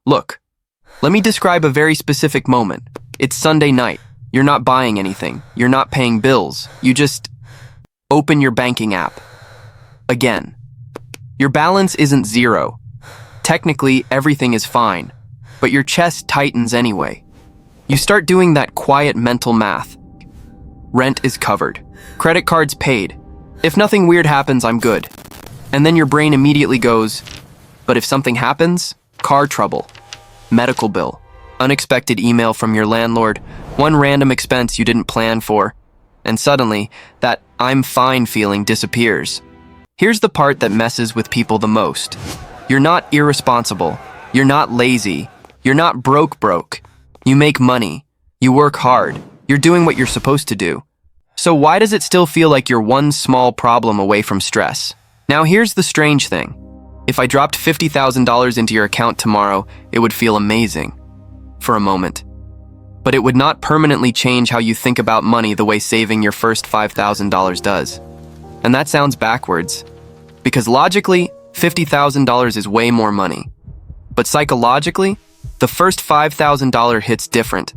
Look, let me describe a very specific moment. It's Sunday night. You're not buying anything. You're not paying bills. You just open your banking app. Again. Your balance isn't zero. Technically, everything is fine, but your chest tightens anyway. You start doing that quiet mental math. Rent is covered. Credit cards paid. If nothing weird happens, I'm good. And then your brain immediately goes, but if something happens, car trouble, medical bill, unexpected email from your landlord, one random expense you didn't plan for, and suddenly, that I'm fine feeling disappears. Here's the part that messes with people the most. You're not irresponsible. You're not lazy. You're not broke. You make money. You work hard. You're doing what you're supposed to do. So why does it still feel like you're one small problem away from stress? Now here's the strange thing. If I dropped $50,000 into your account tomorrow, it would feel amazing. For a moment. But it would not permanently change how you think about money the way saving your first $5,000 does. And that sounds backwards. Because logically, $50,000 is way more money. But psychologically, the first $5,000 hit's different.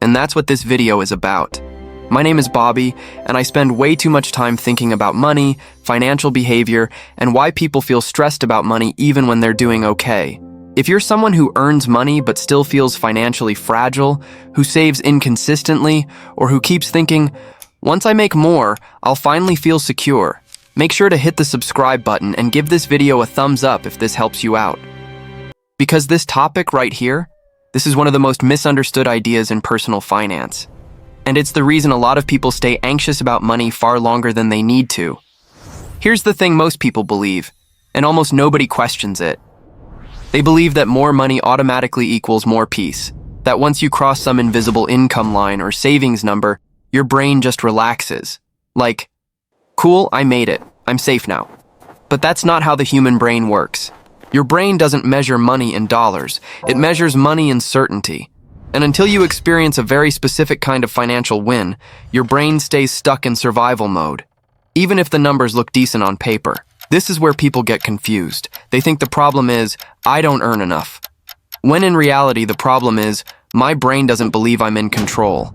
And that's what this video is about. My name is Bobby, and I spend way too much time thinking about money, financial behavior, and why people feel stressed about money even when they're doing okay. If you're someone who earns money but still feels financially fragile, who saves inconsistently, or who keeps thinking, once I make more, I'll finally feel secure, make sure to hit the subscribe button and give this video a thumbs up if this helps you out. Because this topic right here, this is one of the most misunderstood ideas in personal finance. And it's the reason a lot of people stay anxious about money far longer than they need to. Here's the thing most people believe, and almost nobody questions it. They believe that more money automatically equals more peace, that once you cross some invisible income line or savings number, your brain just relaxes. Like, cool, I made it, I'm safe now. But that's not how the human brain works. Your brain doesn't measure money in dollars, it measures money in certainty. And until you experience a very specific kind of financial win, your brain stays stuck in survival mode, even if the numbers look decent on paper. This is where people get confused. They think the problem is, I don't earn enough. When in reality, the problem is, my brain doesn't believe I'm in control.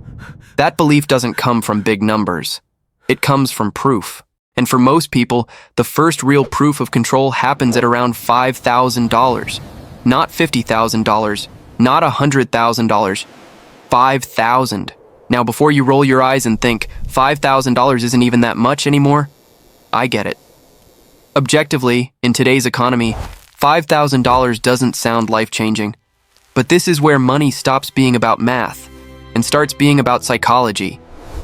That belief doesn't come from big numbers. It comes from proof. And for most people, the first real proof of control happens at around $5,000. Not $50,000, not $100,000, $5,000. Now, before you roll your eyes and think, $5,000 isn't even that much anymore, I get it. Objectively, in today's economy, $5,000 doesn't sound life-changing. But this is where money stops being about math and starts being about psychology.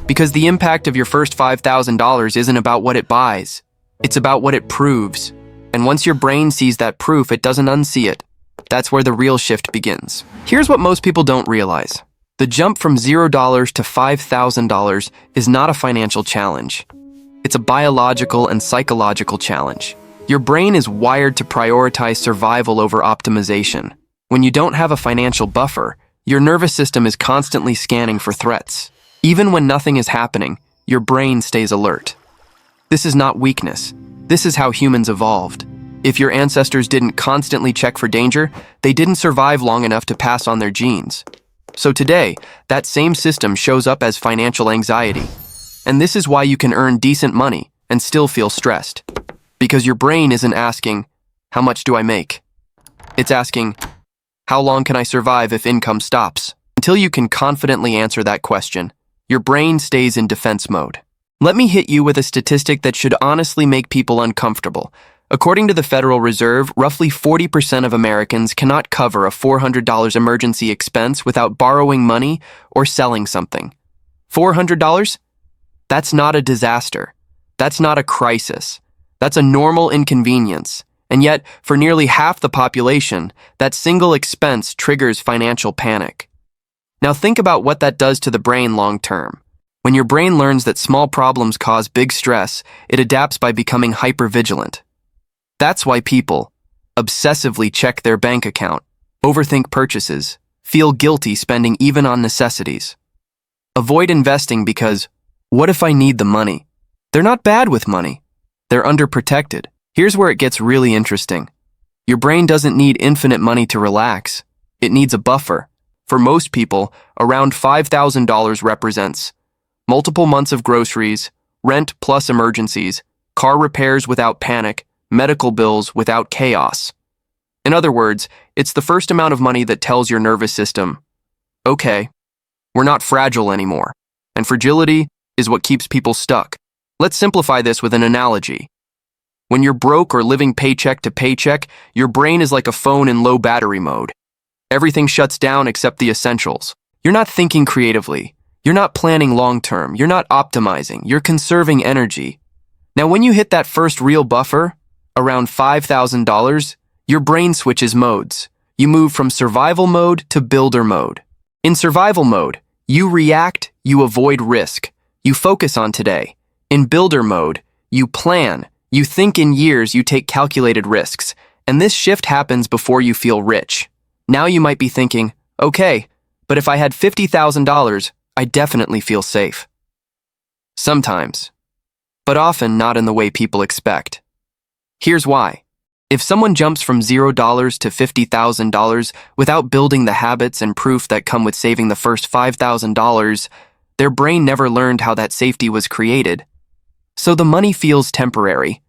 Because the impact of your first $5,000 isn't about what it buys. It's about what it proves. And once your brain sees that proof, it doesn't unsee it. That's where the real shift begins. Here's what most people don't realize. The jump from $0 to $5,000 is not a financial challenge. It's a biological and psychological challenge. Your brain is wired to prioritize survival over optimization. When you don't have a financial buffer, your nervous system is constantly scanning for threats. Even when nothing is happening, your brain stays alert. This is not weakness. This is how humans evolved. If your ancestors didn't constantly check for danger, they didn't survive long enough to pass on their genes. So today, that same system shows up as financial anxiety. And this is why you can earn decent money and still feel stressed. Because your brain isn't asking, how much do I make? It's asking, how long can I survive if income stops? Until you can confidently answer that question, your brain stays in defense mode. Let me hit you with a statistic that should honestly make people uncomfortable. According to the Federal Reserve, roughly 40% of Americans cannot cover a $400 emergency expense without borrowing money or selling something. $400? That's not a disaster. That's not a crisis. That's a normal inconvenience. And yet, for nearly half the population, that single expense triggers financial panic. Now think about what that does to the brain long term. When your brain learns that small problems cause big stress, it adapts by becoming hypervigilant. That's why people obsessively check their bank account, overthink purchases, feel guilty spending even on necessities. Avoid investing because, what if I need the money? They're not bad with money. They're underprotected. Here's where it gets really interesting. Your brain doesn't need infinite money to relax. It needs a buffer. For most people, around $5,000 represents multiple months of groceries, rent plus emergencies, car repairs without panic, medical bills without chaos. In other words, it's the first amount of money that tells your nervous system, okay, we're not fragile anymore. And fragility is what keeps people stuck. Let's simplify this with an analogy. When you're broke or living paycheck to paycheck, your brain is like a phone in low battery mode. Everything shuts down except the essentials. You're not thinking creatively. You're not planning long-term. You're not optimizing. You're conserving energy. Now, when you hit that first real buffer, around $5,000, your brain switches modes. You move from survival mode to builder mode. In survival mode, you react, you avoid risk. You focus on today. In builder mode, you plan. You think in years, you take calculated risks. And this shift happens before you feel rich. Now you might be thinking, okay, but if I had $50,000, I definitely feel safe. Sometimes, but often not in the way people expect. Here's why. If someone jumps from $0 to $50,000 without building the habits and proof that come with saving the first $5,000, their brain never learned how that safety was created. So the money feels temporary.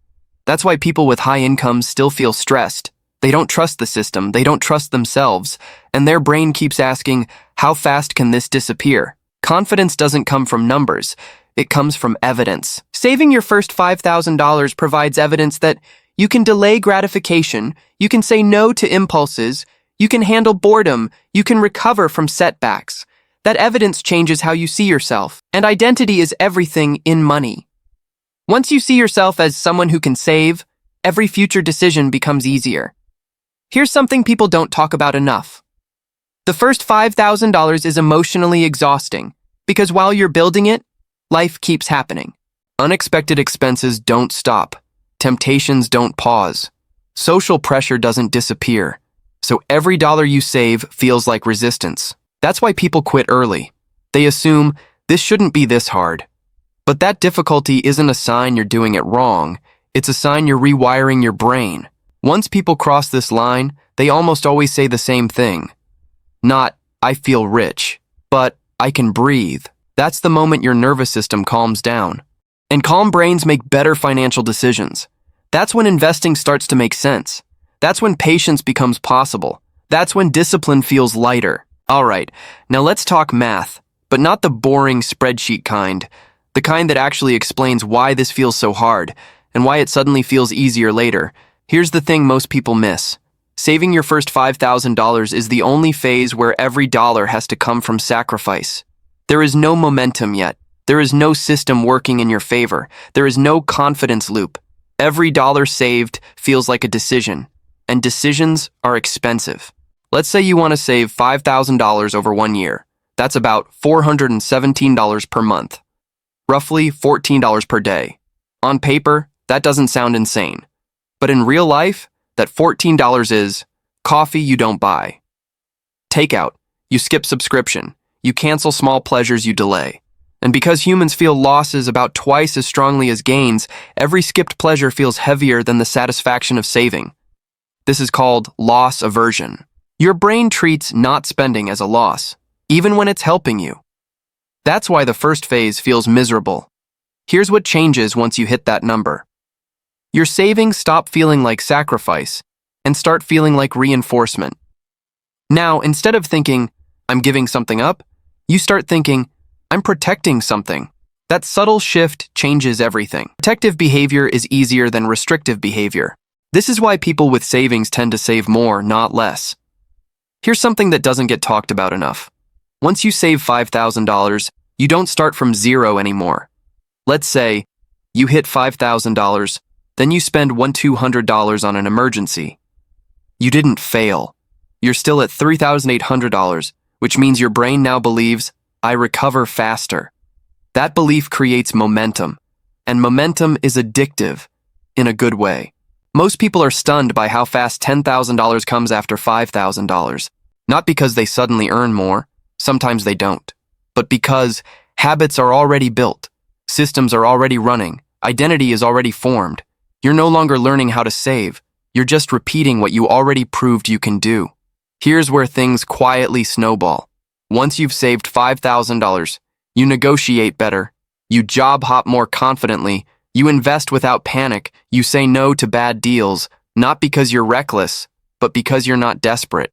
That's why people with high incomes still feel stressed. They don't trust the system, they don't trust themselves, and their brain keeps asking, how fast can this disappear? Confidence doesn't come from numbers, it comes from evidence. Saving your first $5,000 provides evidence that you can delay gratification, you can say no to impulses, you can handle boredom, you can recover from setbacks. That evidence changes how you see yourself, and identity is everything in money. Once you see yourself as someone who can save, every future decision becomes easier. Here's something people don't talk about enough. The first $5,000 is emotionally exhausting, because while you're building it, life keeps happening. Unexpected expenses don't stop. Temptations don't pause. Social pressure doesn't disappear. So every dollar you save feels like resistance. That's why people quit early. They assume this shouldn't be this hard. But that difficulty isn't a sign you're doing it wrong. It's a sign you're rewiring your brain. Once people cross this line, they almost always say the same thing. Not, I feel rich, but I can breathe. That's the moment your nervous system calms down. And calm brains make better financial decisions. That's when investing starts to make sense. That's when patience becomes possible. That's when discipline feels lighter. All right, now let's talk math, but not the boring spreadsheet kind. The kind that actually explains why this feels so hard and why it suddenly feels easier later. Here's the thing most people miss. Saving your first $5,000 is the only phase where every dollar has to come from sacrifice. There is no momentum yet. There is no system working in your favor. There is no confidence loop. Every dollar saved feels like a decision, and decisions are expensive. Let's say you want to save $5,000 over 1 year. That's about $417 per month. Roughly $14 per day. On paper, that doesn't sound insane. But in real life, that $14 is coffee you don't buy. Takeout, you skip subscription, you cancel small pleasures you delay. And because humans feel losses about twice as strongly as gains, every skipped pleasure feels heavier than the satisfaction of saving. This is called loss aversion. Your brain treats not spending as a loss, even when it's helping you. That's why the first phase feels miserable. Here's what changes once you hit that number. Your savings stop feeling like sacrifice and start feeling like reinforcement. Now, instead of thinking, I'm giving something up, you start thinking, I'm protecting something. That subtle shift changes everything. Protective behavior is easier than restrictive behavior. This is why people with savings tend to save more, not less. Here's something that doesn't get talked about enough. Once you save $5,000, you don't start from zero anymore. Let's say you hit $5,000, then you spend $200 on an emergency. You didn't fail. You're still at $3,800, which means your brain now believes, I recover faster. That belief creates momentum, and momentum is addictive in a good way. Most people are stunned by how fast $10,000 comes after $5,000, not because they suddenly earn more, sometimes they don't, but because habits are already built, systems are already running, identity is already formed. You're no longer learning how to save, you're just repeating what you already proved you can do. Here's where things quietly snowball. Once you've saved $5,000, you negotiate better, you job hop more confidently, you invest without panic, you say no to bad deals, not because you're reckless, but because you're not desperate.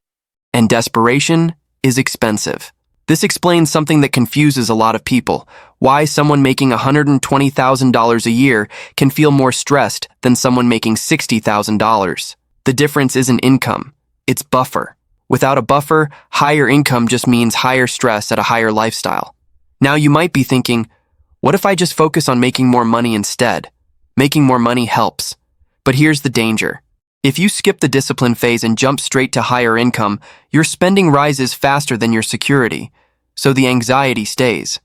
And desperation is expensive. This explains something that confuses a lot of people: why someone making $120,000 a year can feel more stressed than someone making $60,000. The difference isn't income, it's buffer. Without a buffer, higher income just means higher stress at a higher lifestyle. Now you might be thinking, what if I just focus on making more money instead? Making more money helps. But here's the danger. If you skip the discipline phase and jump straight to higher income, your spending rises faster than your security, so the anxiety stays.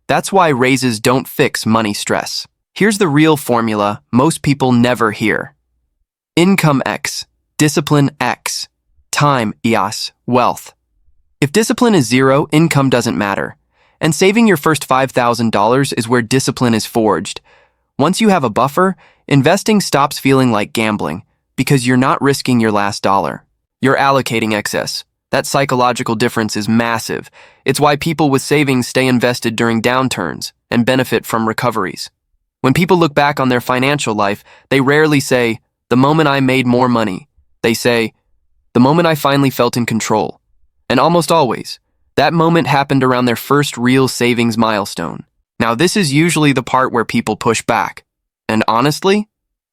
That's why raises don't fix money stress. Here's the real formula most people never hear. Income X, discipline X, time EOS, wealth. If discipline is 0, income doesn't matter. And saving your first $5,000 is where discipline is forged. Once you have a buffer, investing stops feeling like gambling, because you're not risking your last dollar. You're allocating excess. That psychological difference is massive. It's why people with savings stay invested during downturns and benefit from recoveries. When people look back on their financial life, they rarely say, "The moment I made more money." They say, "The moment I finally felt in control." And almost always, that moment happened around their first real savings milestone. Now, this is usually the part where people push back. And honestly,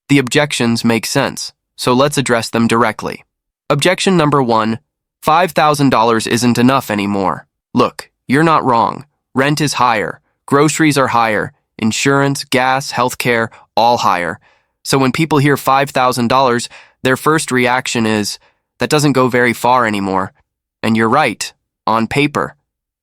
the objections make sense. So let's address them directly. Objection number 1, $5,000 isn't enough anymore. Look, you're not wrong. Rent is higher, groceries are higher, insurance, gas, healthcare, all higher. So when people hear $5,000, their first reaction is, that doesn't go very far anymore. And you're right, on paper.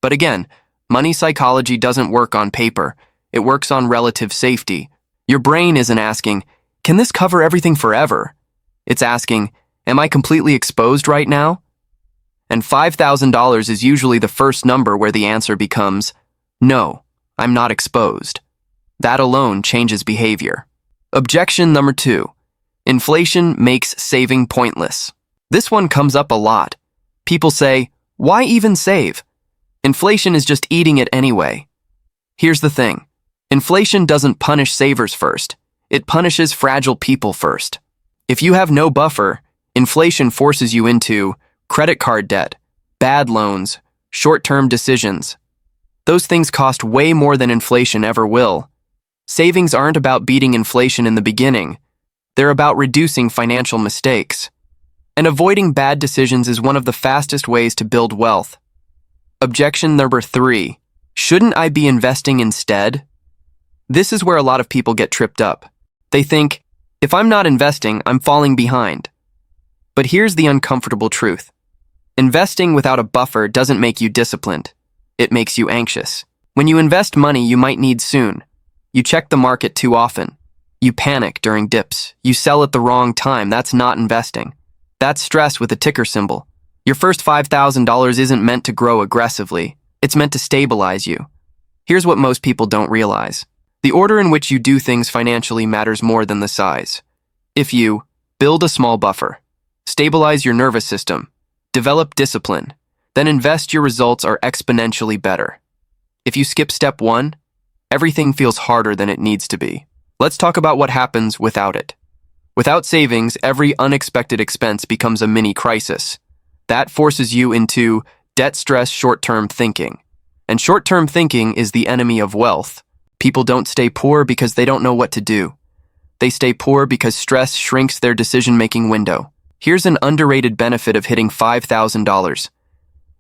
But again, money psychology doesn't work on paper. It works on relative safety. Your brain isn't asking, can this cover everything forever? It's asking, am I completely exposed right now? And $5,000 is usually the first number where the answer becomes, no, I'm not exposed. That alone changes behavior. Objection number 2, inflation makes saving pointless. This one comes up a lot. People say, why even save? Inflation is just eating it anyway. Here's the thing. Inflation doesn't punish savers first. It punishes fragile people first. If you have no buffer, inflation forces you into credit card debt, bad loans, short-term decisions. Those things cost way more than inflation ever will. Savings aren't about beating inflation in the beginning. They're about reducing financial mistakes. And avoiding bad decisions is one of the fastest ways to build wealth. Objection number 3, shouldn't I be investing instead? This is where a lot of people get tripped up. They think, if I'm not investing, I'm falling behind. But here's the uncomfortable truth. Investing without a buffer doesn't make you disciplined. It makes you anxious. When you invest money you might need soon, you check the market too often. You panic during dips. You sell at the wrong time. That's not investing. That's stress with a ticker symbol. Your first $5,000 isn't meant to grow aggressively. It's meant to stabilize you. Here's what most people don't realize. The order in which you do things financially matters more than the size. If you build a small buffer, stabilize your nervous system, develop discipline, then invest, your results are exponentially better. If you skip step 1, everything feels harder than it needs to be. Let's talk about what happens without it. Without savings, every unexpected expense becomes a mini crisis. That forces you into debt stress, short-term thinking. And short-term thinking is the enemy of wealth. People don't stay poor because they don't know what to do. They stay poor because stress shrinks their decision-making window. Here's an underrated benefit of hitting $5,000.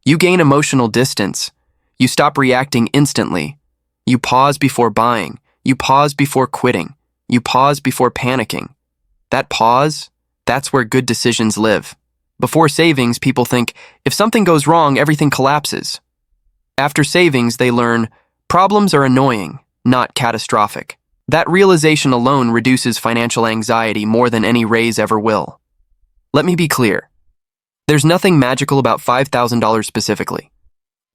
You gain emotional distance. You stop reacting instantly. You pause before buying. You pause before quitting. You pause before panicking. That pause, that's where good decisions live. Before savings, people think, if something goes wrong, everything collapses. After savings, they learn, problems are annoying, not catastrophic. That realization alone reduces financial anxiety more than any raise ever will. Let me be clear. There's nothing magical about $5,000 specifically.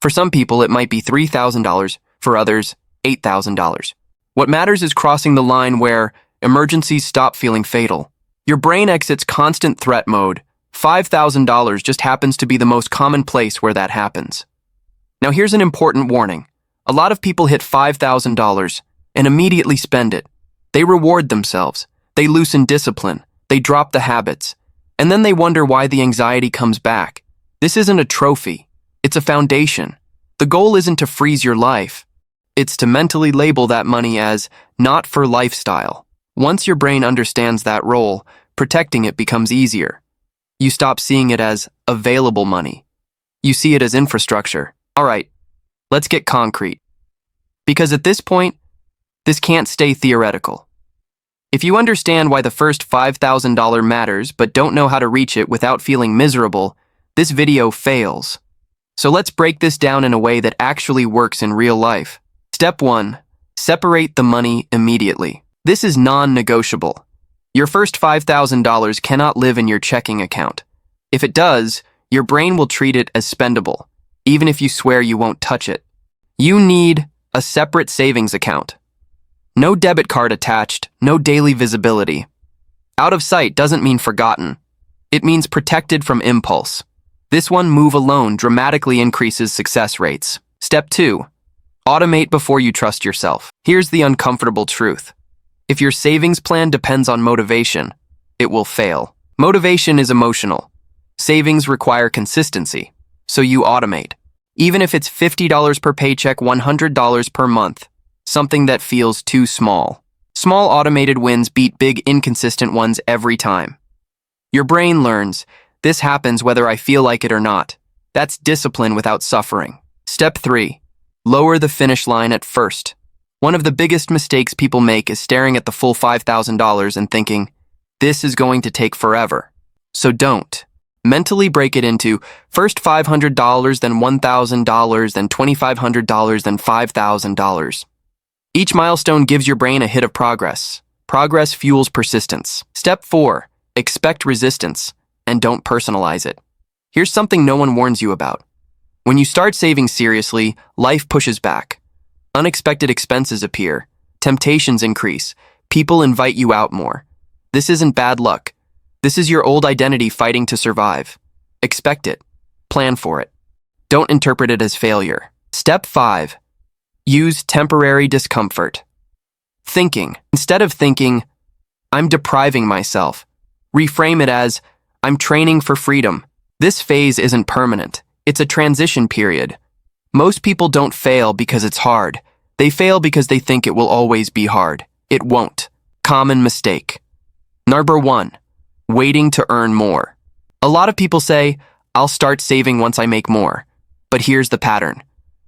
For some people, it might be $3,000. For others, $8,000. What matters is crossing the line where emergencies stop feeling fatal. Your brain exits constant threat mode, $5,000 just happens to be the most common place where that happens. Now here's an important warning. A lot of people hit $5,000 and immediately spend it. They reward themselves. They loosen discipline. They drop the habits. And then they wonder why the anxiety comes back. This isn't a trophy. It's a foundation. The goal isn't to freeze your life. It's to mentally label that money as not for lifestyle. Once your brain understands that role, protecting it becomes easier. You stop seeing it as available money. You see it as infrastructure. All right, let's get concrete. Because at this point, this can't stay theoretical. If you understand why the first $5,000 matters but don't know how to reach it without feeling miserable, this video fails. So let's break this down in a way that actually works in real life. Step 1. Separate the money immediately. This is non-negotiable. Your first $5,000 cannot live in your checking account. If it does, your brain will treat it as spendable, even if you swear you won't touch it. You need a separate savings account. No debit card attached, no daily visibility. Out of sight doesn't mean forgotten. It means protected from impulse. This one move alone dramatically increases success rates. Step 2. Automate before you trust yourself. Here's the uncomfortable truth. If your savings plan depends on motivation, it will fail. Motivation is emotional. Savings require consistency, so you automate. Even if it's $50 per paycheck, $100 per month, something that feels too small. Small automated wins beat big inconsistent ones every time. Your brain learns, this happens whether I feel like it or not. That's discipline without suffering. Step 3. Lower the finish line at first. One of the biggest mistakes people make is staring at the full $5,000 and thinking, this is going to take forever. So don't. Mentally break it into first $500, then $1,000, then $2,500, then $5,000. Each milestone gives your brain a hit of progress. Progress fuels persistence. Step 4. Expect resistance, and don't personalize it. Here's something no one warns you about. When you start saving seriously, life pushes back. Unexpected expenses appear. Temptations increase. People invite you out more. This isn't bad luck. This is your old identity fighting to survive. Expect it. Plan for it. Don't interpret it as failure. Step 5. Use temporary discomfort. Thinking. Instead of thinking, I'm depriving myself, reframe it as, I'm training for freedom. This phase isn't permanent. It's a transition period. Most people don't fail because it's hard. They fail because they think it will always be hard. It won't. Common mistake. Number 1. Waiting to earn more. A lot of people say, I'll start saving once I make more. But here's the pattern.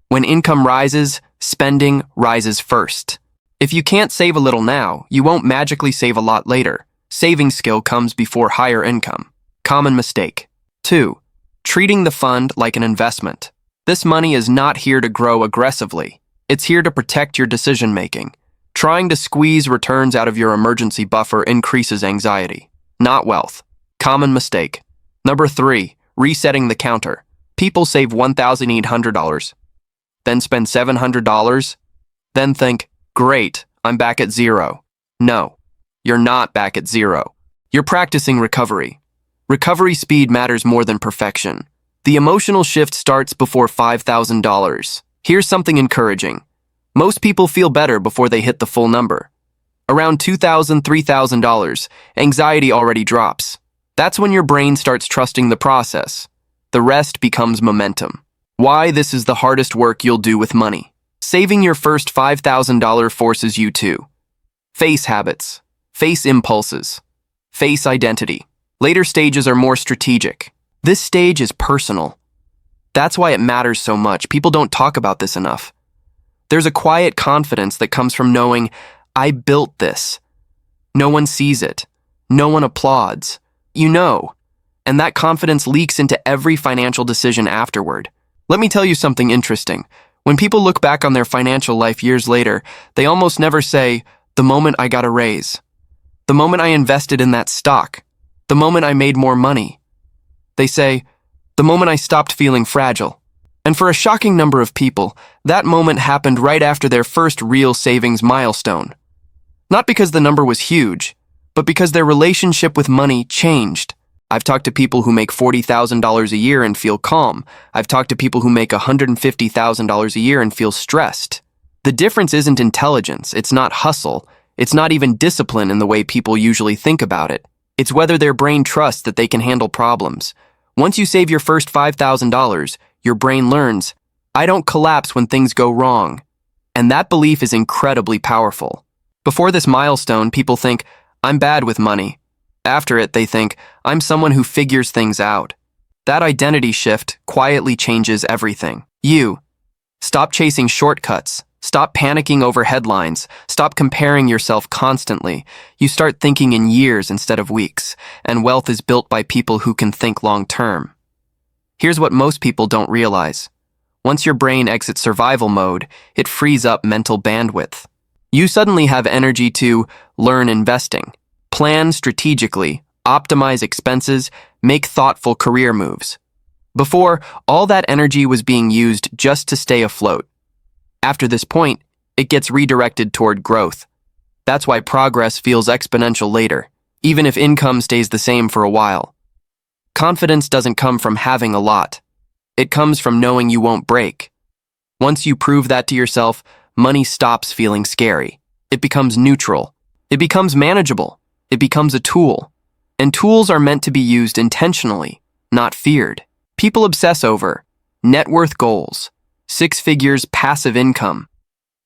When income rises, spending rises first. If you can't save a little now, you won't magically save a lot later. Saving skill comes before higher income. Common mistake. 2. Treating the fund like an investment. This money is not here to grow aggressively. It's here to protect your decision-making. Trying to squeeze returns out of your emergency buffer increases anxiety, not wealth. Common mistake. Number 3. Resetting the counter. People save $1,800, then spend $700, then think, great, I'm back at zero. No, you're not back at zero. You're practicing recovery. Recovery speed matters more than perfection. The emotional shift starts before $5,000. Here's something encouraging. Most people feel better before they hit the full number. Around $2,000, $3,000, anxiety already drops. That's when your brain starts trusting the process. The rest becomes momentum. Why this is the hardest work you'll do with money. Saving your first $5,000 forces you to face habits, face impulses, face identity. Later stages are more strategic. This stage is personal. That's why it matters so much. People don't talk about this enough. There's a quiet confidence that comes from knowing, I built this. No one sees it. No one applauds. You know. And that confidence leaks into every financial decision afterward. Let me tell you something interesting. When people look back on their financial life years later, they almost never say, the moment I got a raise, the moment I invested in that stock, the moment I made more money. They say, the moment I stopped feeling fragile. And for a shocking number of people, that moment happened right after their first real savings milestone. Not because the number was huge, but because their relationship with money changed. I've talked to people who make $40,000 a year and feel calm. I've talked to people who make $150,000 a year and feel stressed. The difference isn't intelligence, it's not hustle, it's not even discipline in the way people usually think about it. It's whether their brain trusts that they can handle problems. Once you save your first $5,000, your brain learns, I don't collapse when things go wrong. And that belief is incredibly powerful. Before this milestone, people think, I'm bad with money. After it, they think, I'm someone who figures things out. That identity shift quietly changes everything. You stop chasing shortcuts. Stop panicking over headlines. Stop comparing yourself constantly. You start thinking in years instead of weeks, and wealth is built by people who can think long term. Here's what most people don't realize. Once your brain exits survival mode, it frees up mental bandwidth. You suddenly have energy to learn investing, plan strategically, optimize expenses, make thoughtful career moves. Before, all that energy was being used just to stay afloat. After this point, it gets redirected toward growth. That's why progress feels exponential later, even if income stays the same for a while. Confidence doesn't come from having a lot. It comes from knowing you won't break. Once you prove that to yourself, money stops feeling scary. It becomes neutral. It becomes manageable. It becomes a tool. And tools are meant to be used intentionally, not feared. People obsess over net worth goals, 6 figures passive income.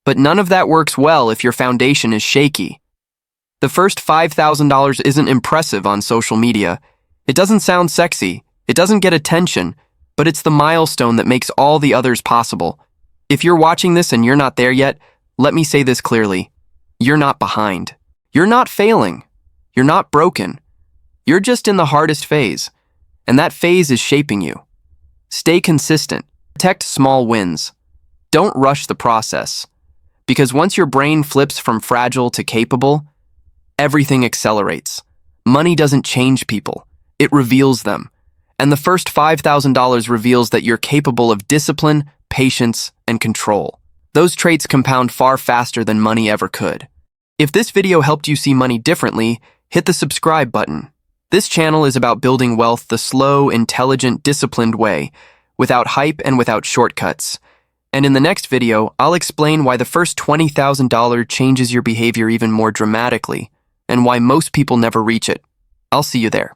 But none of that works well if your foundation is shaky. The first $5,000 isn't impressive on social media. It doesn't sound sexy. It doesn't get attention, but it's the milestone that makes all the others possible. If you're watching this and you're not there yet, let me say this clearly. You're not behind. You're not failing. You're not broken. You're just in the hardest phase, and that phase is shaping you. Stay consistent. Protect small wins. Don't rush the process, because once your brain flips from fragile to capable, everything accelerates. Money doesn't change people. It reveals them. And the first $5,000 reveals that you're capable of discipline, patience, and control. Those traits compound far faster than money ever could. If this video helped you see money differently, hit the subscribe button. This channel is about building wealth the slow, intelligent, disciplined way, without hype and without shortcuts. And in the next video, I'll explain why the first $20,000 changes your behavior even more dramatically, and why most people never reach it. I'll see you there.